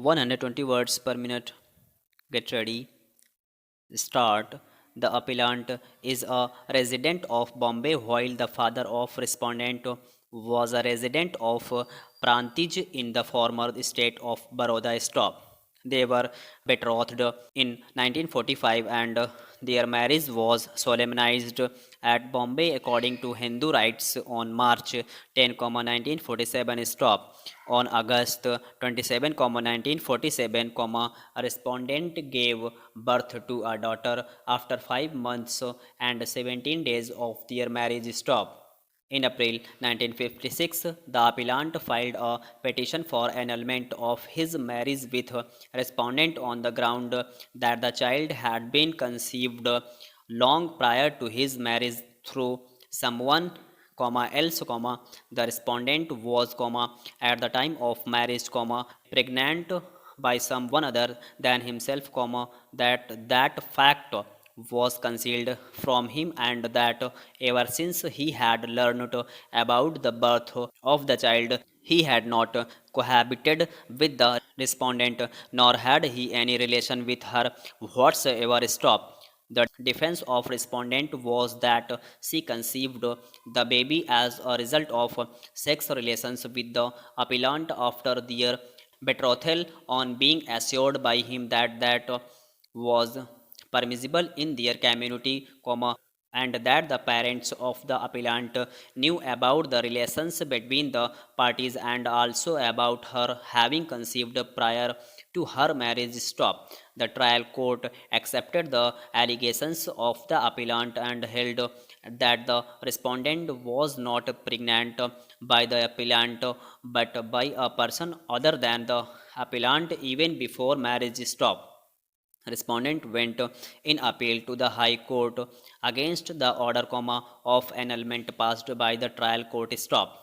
120 words per minute. Get ready. Start. The appellant is a resident of Bombay, while the father of respondent was a resident of Prantij in the former state of Baroda. Stop. They were betrothed in 1945 and their marriage was solemnized at Bombay according to Hindu rites on March 10, 1947. Stop. On August 27, 1947, a respondent gave birth to a daughter after 5 months and 17 days of their marriage. Stop. In April 1956, the appellant filed a petition for annulment of his marriage with respondent on the ground that the child had been conceived long prior to his marriage through someone, else, the respondent was, at the time of marriage, pregnant by someone other than himself, that fact was concealed from him and that ever since he had learned about the birth of the child, he had not cohabited with the respondent, nor had he any relation with her whatsoever. Stop. The defense of respondent was that she conceived the baby as a result of sex relations with the appellant after their betrothal, on being assured by him that that was permissible in their community, and that the parents of the appellant knew about the relations between the parties and also about her having conceived prior to her marriage. Stop. The trial court accepted the allegations of the appellant and held that the respondent was not pregnant by the appellant but by a person other than the appellant even before marriage. Stop. Respondent went in appeal to the High Court against the order, of annulment passed by the trial court. Stop.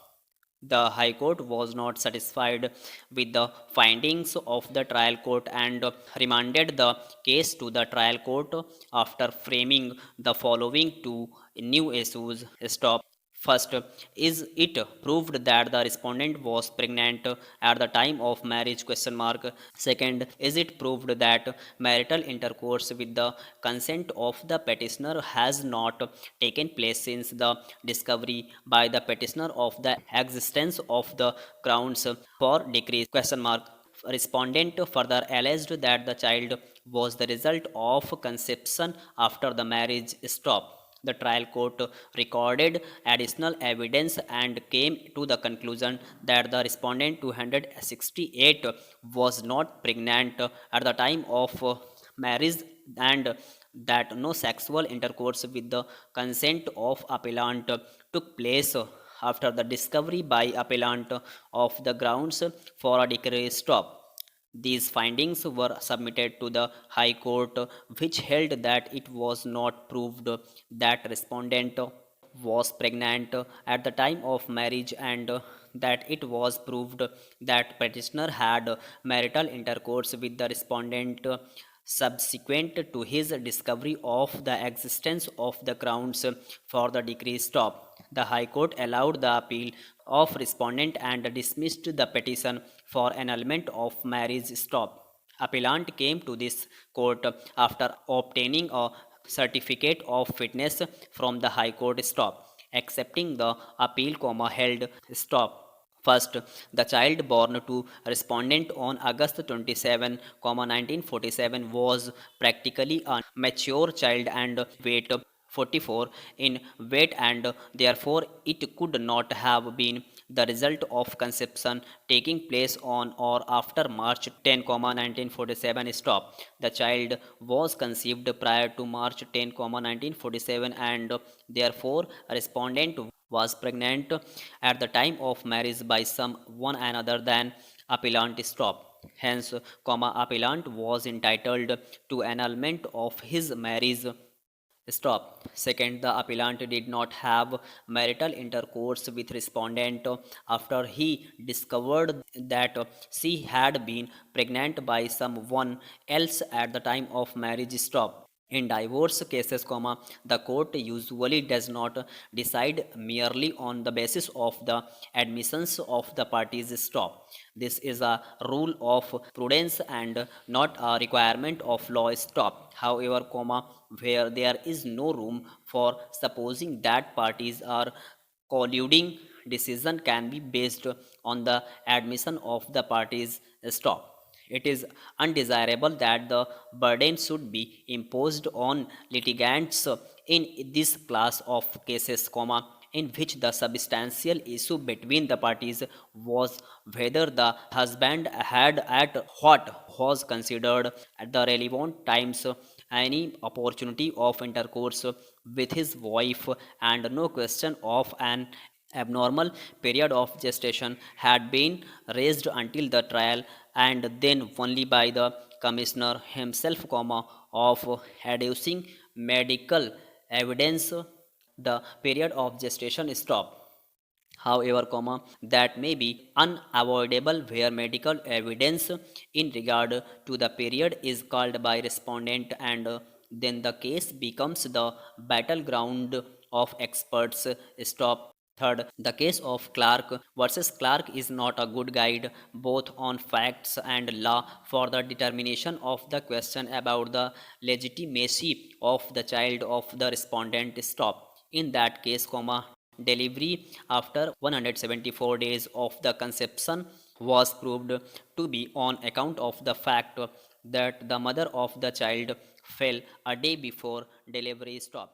The High Court was not satisfied with the findings of the trial court and remanded the case to the trial court after framing the following two new issues. Stop. First, is it proved that the respondent was pregnant at the time of marriage? Question mark. Second, is it proved that marital intercourse with the consent of the petitioner has not taken place since the discovery by the petitioner of the existence of the grounds for decrease? Question mark. Respondent further alleged that the child was the result of conception after the marriage. Stop. The trial court recorded additional evidence and came to the conclusion that the respondent 268 was not pregnant at the time of marriage and that no sexual intercourse with the consent of appellant took place after the discovery by appellant of the grounds for a decree. Stop. These findings were submitted to the High Court, which held that it was not proved that respondent was pregnant at the time of marriage and that it was proved that petitioner had marital intercourse with the respondent subsequent to his discovery of the existence of the grounds for the decree. Stop. The High Court allowed the appeal of respondent and dismissed the petition for annulment of marriage. Stop. Appellant came to this court after obtaining a certificate of fitness from the High Court. Stop. Accepting the appeal, held. Stop. First, the child born to respondent on August 27, 1947 was practically a mature child and weight 44 in weight and therefore it could not have been the result of conception taking place on or after March 10, 1947. Stop. The child was conceived prior to March 10, 1947 and therefore respondent was pregnant at the time of marriage by someone another than appellant. Stop. Hence, appellant was entitled to annulment of his marriage. Stop. Second, the appellant did not have marital intercourse with respondent after he discovered that she had been pregnant by someone else at the time of marriage. Stop. In divorce cases, the court usually does not decide merely on the basis of the admissions of the parties. Stop. This is a rule of prudence and not a requirement of law. Stop. However, where there is no room for supposing that parties are colluding, decision can be based on the admission of the parties. Stop. It is undesirable that the burden should be imposed on litigants in this class of cases, in which the substantial issue between the parties was whether the husband had at what was considered at the relevant times any opportunity of intercourse with his wife, and no question of an abnormal period of gestation had been raised until the trial, and then only by the commissioner himself, of adducing medical evidence the period of gestation stop. However, that may be unavoidable where medical evidence in regard to the period is called by respondent, and then the case becomes the battleground of experts. Stop. Third, the case of Clark versus Clark is not a good guide both on facts and law for the determination of the question about the legitimacy of the child of the respondent. Stop. In that case, delivery after 174 days of the conception was proved to be on account of the fact that the mother of the child fell a day before delivery. Stop.